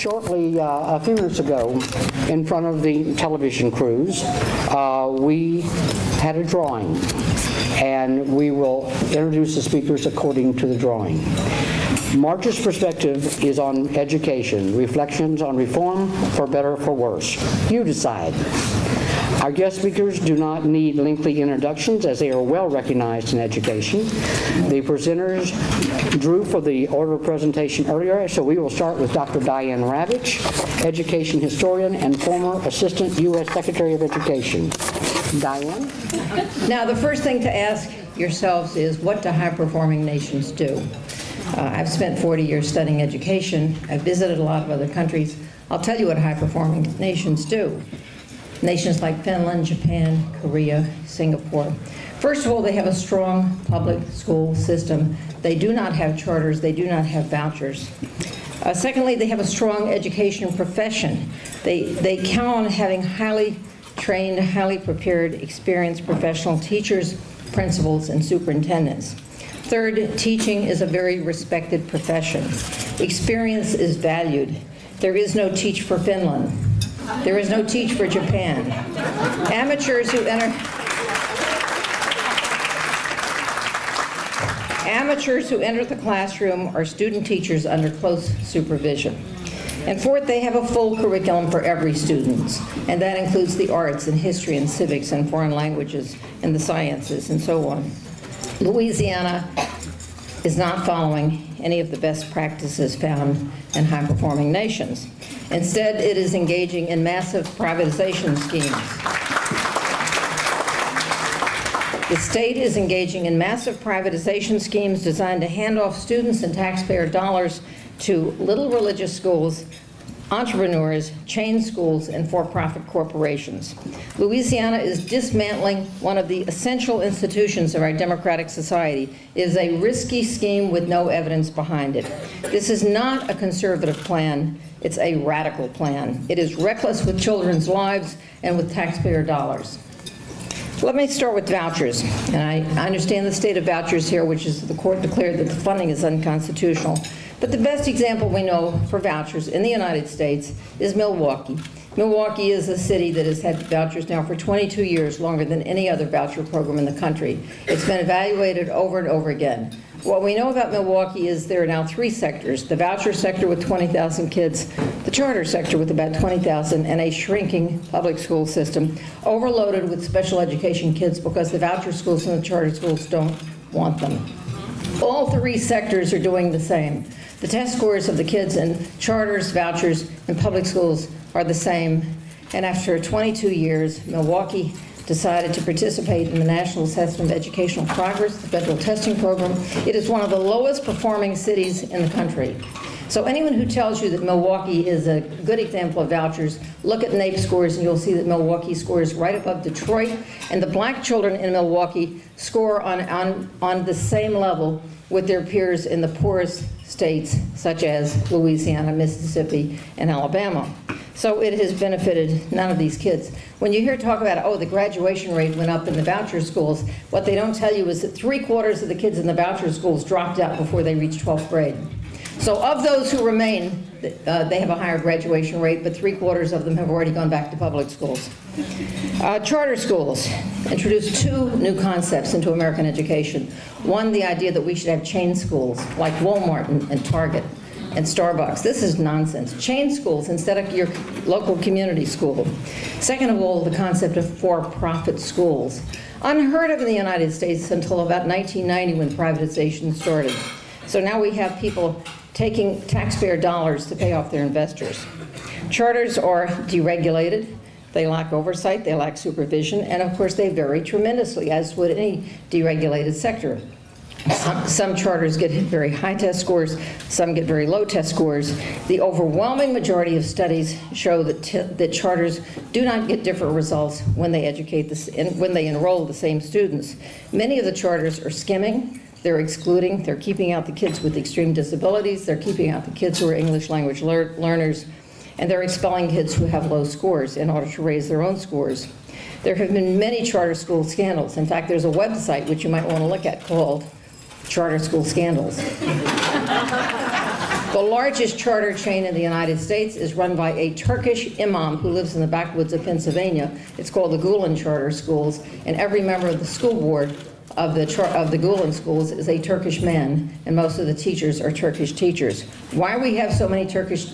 Shortly, a few minutes ago, in front of the television crews, we had a drawing, and we will introduce the speakers according to the drawing. March's perspective is on education, reflections on reform, for better or for worse. You decide. Our guest speakers do not need lengthy introductions, as they are well recognized in education. The presenters drew for the order of presentation earlier, so we will start with Dr. Diane Ravitch, education historian and former Assistant U.S. Secretary of Education. Diane? Now, the first thing to ask yourselves is, what do high-performing nations do? I've spent 40 years studying education. I've visited a lot of other countries. I'll tell you what high-performing nations do. Nations like Finland, Japan, Korea, Singapore. First of all, they have a strong public school system. They do not have charters. They do not have vouchers. Secondly, they have a strong education profession. They count on having highly trained, highly prepared, experienced professional teachers, principals, and superintendents. Third, teaching is a very respected profession. Experience is valued. There is no teach for Finland. There is no teach for Japan. Amateurs who enter the classroom are student teachers under close supervision. And fourth, they have a full curriculum for every student, and that includes the arts and history and civics and foreign languages and the sciences and so on. Louisiana is not following any of the best practices found in high-performing nations. Instead, it is engaging in massive privatization schemes. The state is engaging in massive privatization schemes designed to hand off students and taxpayer dollars to little religious schools, entrepreneurs, chain schools, and for-profit corporations. Louisiana is dismantling one of the essential institutions of our democratic society. It is a risky scheme with no evidence behind it. This is not a conservative plan. It's a radical plan. It is reckless with children's lives and with taxpayer dollars. Let me start with vouchers. And I understand the state of vouchers here, which is the court declared that the funding is unconstitutional. But the best example we know for vouchers in the United States is Milwaukee. Milwaukee is a city that has had vouchers now for 22 years, longer than any other voucher program in the country. It's been evaluated over and over again. What we know about Milwaukee is there are now three sectors: the voucher sector with 20,000 kids, the charter sector with about 20,000, and a shrinking public school system overloaded with special education kids because the voucher schools and the charter schools don't want them. All three sectors are doing the same. The test scores of the kids in charters, vouchers, and public schools are the same. And after 22 years, Milwaukee decided to participate in the National Assessment of Educational Progress, the federal testing program. It is one of the lowest performing cities in the country. So anyone who tells you that Milwaukee is a good example of vouchers, look at NAEP scores and you'll see that Milwaukee scores right above Detroit, and the black children in Milwaukee score on the same level with their peers in the poorest states such as Louisiana, Mississippi, and Alabama. So it has benefited none of these kids. When you hear talk about, oh, the graduation rate went up in the voucher schools, what they don't tell you is that 3/4 of the kids in the voucher schools dropped out before they reached 12th grade. So of those who remain, they have a higher graduation rate, but 3/4 of them have already gone back to public schools. Charter schools introduced two new concepts into American education. One, the idea that we should have chain schools like Walmart and Target and Starbucks. This is nonsense. Chain schools instead of your local community school. Second of all, the concept of for-profit schools. Unheard of in the United States until about 1990 when privatization started. So now we have people taking taxpayer dollars to pay off their investors. Charters are deregulated. They lack oversight, they lack supervision, and of course they vary tremendously, as would any deregulated sector. Some charters get very high test scores, some get very low test scores. The overwhelming majority of studies show that charters do not get different results when they when they enroll the same students. Many of the charters are skimming, they're excluding, they're keeping out the kids with extreme disabilities, they're keeping out the kids who are English language learners, and they're expelling kids who have low scores in order to raise their own scores. There have been many charter school scandals. In fact, there's a website which you might want to look at called Charter School Scandals. The largest charter chain in the United States is run by a Turkish imam who lives in the backwoods of Pennsylvania. It's called the Gulen Charter Schools, and every member of the school board of the Gulen schools is a Turkish man, and most of the teachers are Turkish teachers. Why we have so many Turkish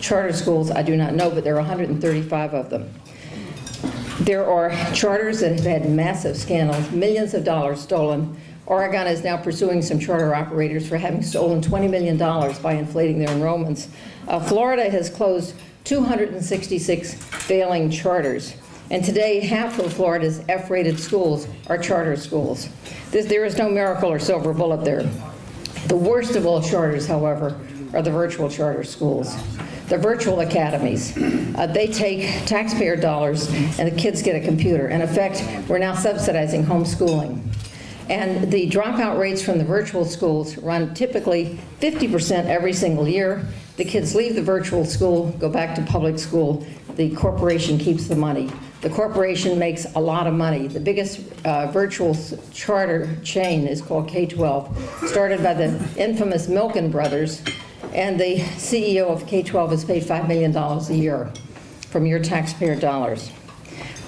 charter schools, I do not know, but there are 135 of them. There are charters that have had massive scandals, millions of dollars stolen. Oregon is now pursuing some charter operators for having stolen $20 million by inflating their enrollments. Florida has closed 266 failing charters. And today, half of Florida's F-rated schools are charter schools. There is no miracle or silver bullet there. The worst of all charters, however, are the virtual charter schools. The virtual academies. They take taxpayer dollars and the kids get a computer. In effect, we're now subsidizing homeschooling. And the dropout rates from the virtual schools run typically 50% every single year. The kids leave the virtual school, go back to public school. The corporation keeps the money. The corporation makes a lot of money. The biggest virtual charter chain is called K-12, started by the infamous Milken brothers, and the CEO of K-12 is paid $5 million a year from your taxpayer dollars.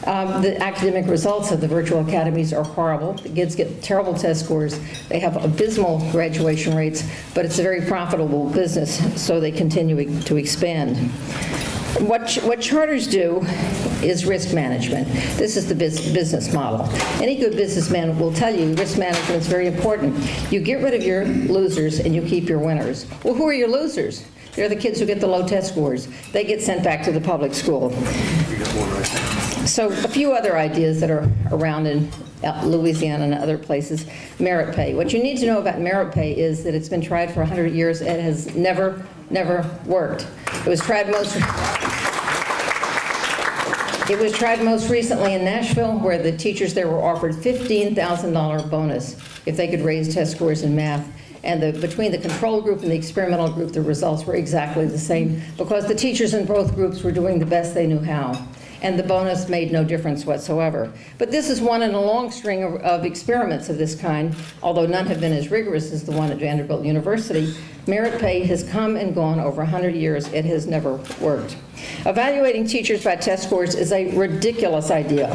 The academic results of the virtual academies are horrible. The kids get terrible test scores. They have abysmal graduation rates, but it's a very profitable business, so they continue to expand. What charters do is risk management. This is the business model. Any good businessman will tell you risk management is very important. You get rid of your losers and you keep your winners. Well, who are your losers? They're the kids who get the low test scores. They get sent back to the public school. So a few other ideas that are around in Louisiana and other places. Merit pay. What you need to know about merit pay is that it's been tried for 100 years. It has never worked. It was tried most recently in Nashville, where the teachers there were offered $15,000 bonus if they could raise test scores in math. And between the control group and the experimental group, the results were exactly the same, because the teachers in both groups were doing the best they knew how. And the bonus made no difference whatsoever. But this is one in a long string of experiments of this kind, although none have been as rigorous as the one at Vanderbilt University. Merit pay has come and gone over 100 years. It has never worked. Evaluating teachers by test scores is a ridiculous idea,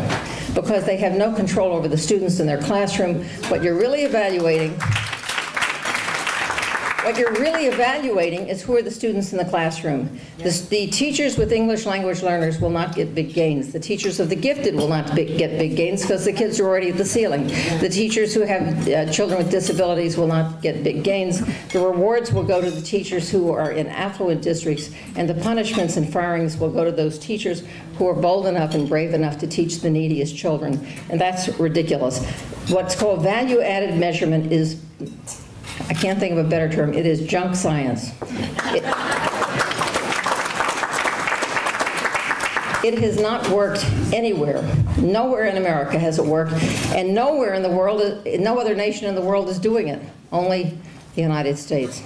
because they have no control over the students in their classroom. What you're really evaluating is who are the students in the classroom. The teachers with English language learners will not get big gains. The teachers of the gifted will not get big gains, because the kids are already at the ceiling. The teachers who have children with disabilities will not get big gains. The rewards will go to the teachers who are in affluent districts, and the punishments and firings will go to those teachers who are bold enough and brave enough to teach the neediest children. And that's ridiculous. What's called value-added measurement is, I can't think of a better term, it is junk science. It has not worked anywhere. Nowhere in America has it worked, and nowhere in the world, no other nation in the world is doing it, only the United States.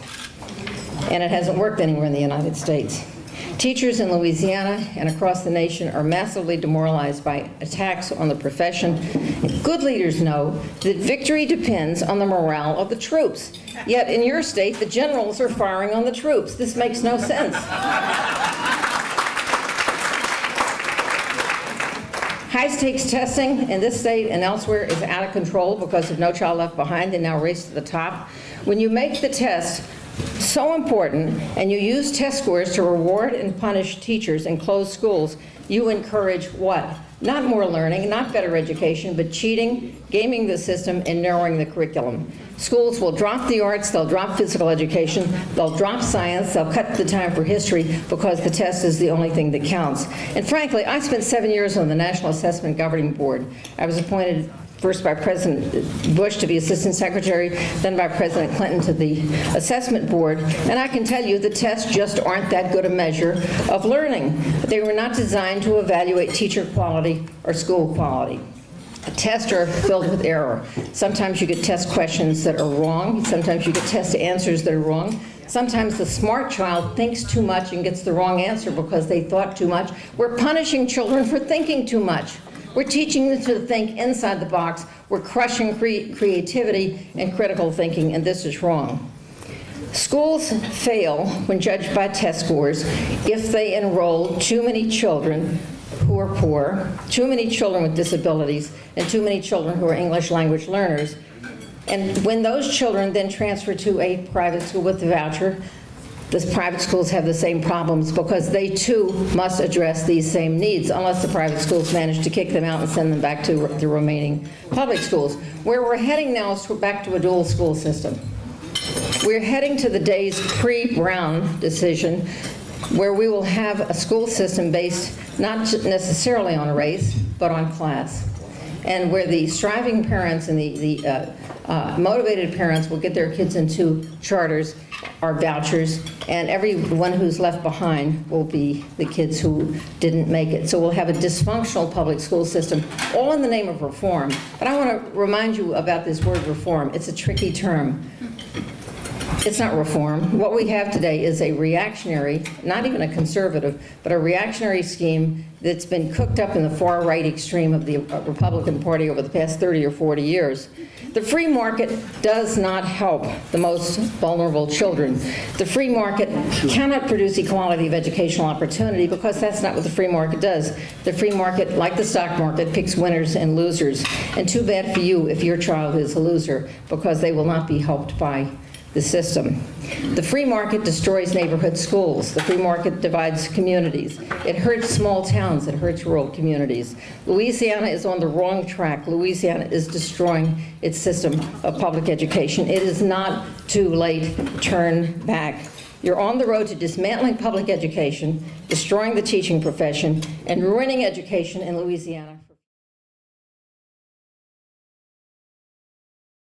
And it hasn't worked anywhere in the United States. Teachers in Louisiana and across the nation are massively demoralized by attacks on the profession. Good leaders know that victory depends on the morale of the troops. Yet in your state, the generals are firing on the troops. This makes no sense. High-stakes testing in this state and elsewhere is out of control because of No Child Left Behind. They now race to the top. When you make the test so important, and you use test scores to reward and punish teachers in closed schools, you encourage what? Not more learning, not better education, but cheating, gaming the system, and narrowing the curriculum. Schools will drop the arts, they'll drop physical education, they'll drop science, they'll cut the time for history, because the test is the only thing that counts. And frankly, I spent 7 years on the National Assessment Governing Board. I was appointed first by President Bush to be Assistant Secretary, then by President Clinton to the Assessment Board. And I can tell you the tests just aren't that good a measure of learning. They were not designed to evaluate teacher quality or school quality. The tests are filled with error. Sometimes you get test questions that are wrong. Sometimes you get test answers that are wrong. Sometimes the smart child thinks too much and gets the wrong answer because they thought too much. We're punishing children for thinking too much. We're teaching them to think inside the box. We're crushing creativity and critical thinking, and this is wrong. Schools fail when judged by test scores if they enroll too many children who are poor, too many children with disabilities, and too many children who are English language learners. And when those children then transfer to a private school with the voucher, the private schools have the same problems because they too must address these same needs unless the private schools manage to kick them out and send them back to the remaining public schools. Where we're heading now is back to a dual school system. We're heading to the days pre-Brown decision where we will have a school system based not necessarily on race, but on class, and where the striving parents and the motivated parents will get their kids into charters or vouchers, and everyone who's left behind will be the kids who didn't make it. So we'll have a dysfunctional public school system, all in the name of reform. But I want to remind you about this word reform. It's a tricky term. It's not reform. What we have today is a reactionary, not even a conservative, but a reactionary scheme that's been cooked up in the far right extreme of the Republican Party over the past 30 or 40 years. The free market does not help the most vulnerable children. The free market cannot produce equality of educational opportunity because that's not what the free market does. The free market, like the stock market, picks winners and losers. And too bad for you if your child is a loser because they will not be helped by the system. The free market destroys neighborhood schools. The free market divides communities. It hurts small towns. It hurts rural communities. Louisiana is on the wrong track. Louisiana is destroying its system of public education. It is not too late to turn back. You're on the road to dismantling public education, destroying the teaching profession, and ruining education in Louisiana.